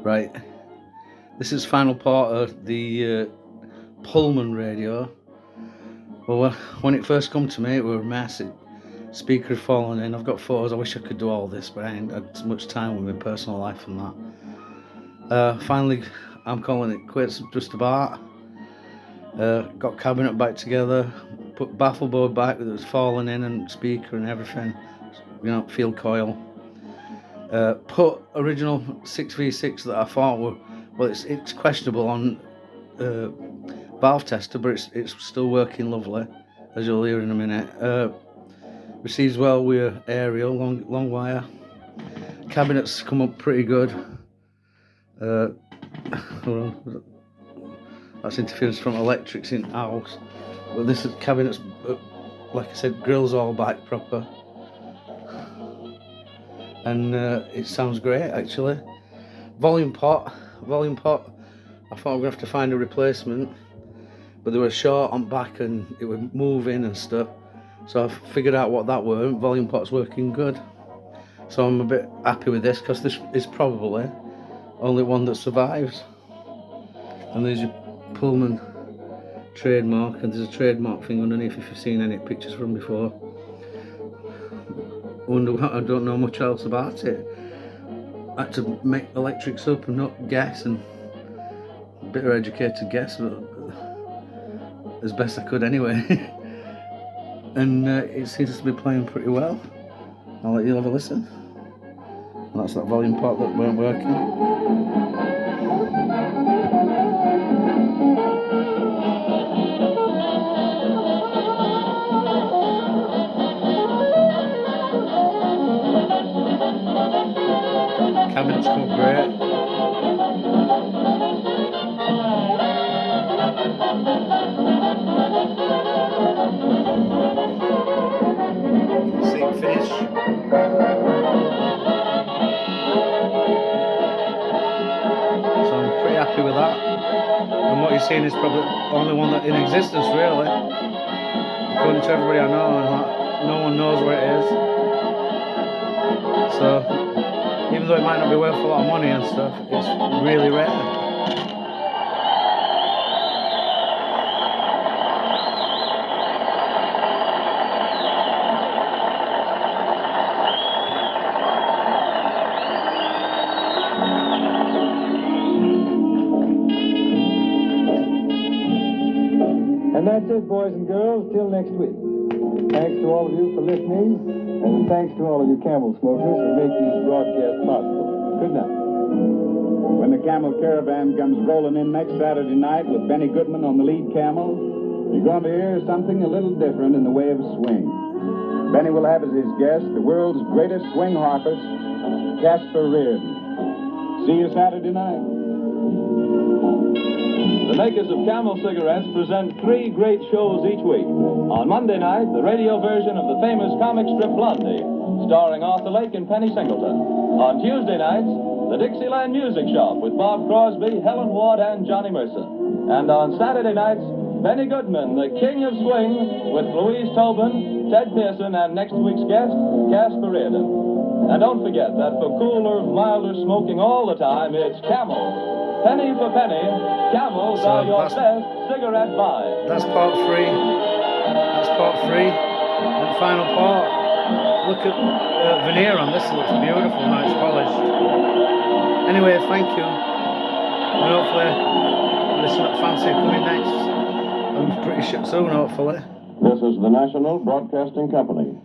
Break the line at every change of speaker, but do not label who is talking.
Right, this is final part of the Pullman radio. Well, when it first come to me, it was a mess. Speaker had fallen in. I've got photos. I wish I could do all this, but I ain't had so much time with my personal life and that. Finally, I'm calling it quits just about. Got cabinet back together, put baffle board back that was falling in, and speaker and everything. Field coil. Put original 6v6 that I thought were, well, it's questionable on valve tester, but it's still working lovely, as you'll hear in a minute. Receives well with aerial, long wire. Cabinets come up pretty good. Hold on. That's interference from electrics in house. But this is cabinets, like I said, grills all back proper. And it sounds great actually. Volume pot. I thought we were going to have to find a replacement, but they were short on back and it would move in and stuff. So I figured out what that were. Volume pot's working good. So I'm a bit happy with this, because this is probably only one that survives. And there's your Pullman trademark, and there's a trademark thing underneath if you've seen any pictures from before. I don't know much else about it. I had to make electrics up and not guess, and a bit of educated guess, but as best I could anyway. And it seems to be playing pretty well. I'll let you have a listen. And that's that volume part that weren't working. Cabinets come great. Seat finish. So I'm pretty happy with that. And what you're seeing is probably the only one that in existence really. According to everybody I know, and no one knows where it is. So even though it might not be worth a lot of money and stuff, it's really rare.
And that's it, boys and girls, till next week. Thanks to all of you for listening, and thanks to all of you camel smokers who make these broadcasts possible. Good night.
When the Camel Caravan comes rolling in next Saturday night with Benny Goodman on the lead camel, you're going to hear something a little different in the way of swing. Benny will have as his guest the world's greatest swing harpist, Casper Reardon. See you Saturday night.
The makers of Camel cigarettes present 3 great shows each week. On Monday night, the radio version of the famous comic strip Blondie, starring Arthur Lake and Penny Singleton. On Tuesday nights, the Dixieland Music Shop with Bob Crosby, Helen Ward, and Johnny Mercer. And on Saturday nights, Benny Goodman, the King of Swing, with Louise Tobin, Ted Pearson, and next week's guest, Casper Reardon. And don't forget that for cooler, milder smoking all the time, it's Camel. Penny for penny, Camels are your best cigarette buy.
That's part 3. And final part. Look at veneer on this. It looks beautiful. Now it's polished. Anyway, thank you. And hopefully there's something fancy coming next. I'm pretty sure soon, hopefully.
This is the National Broadcasting Company.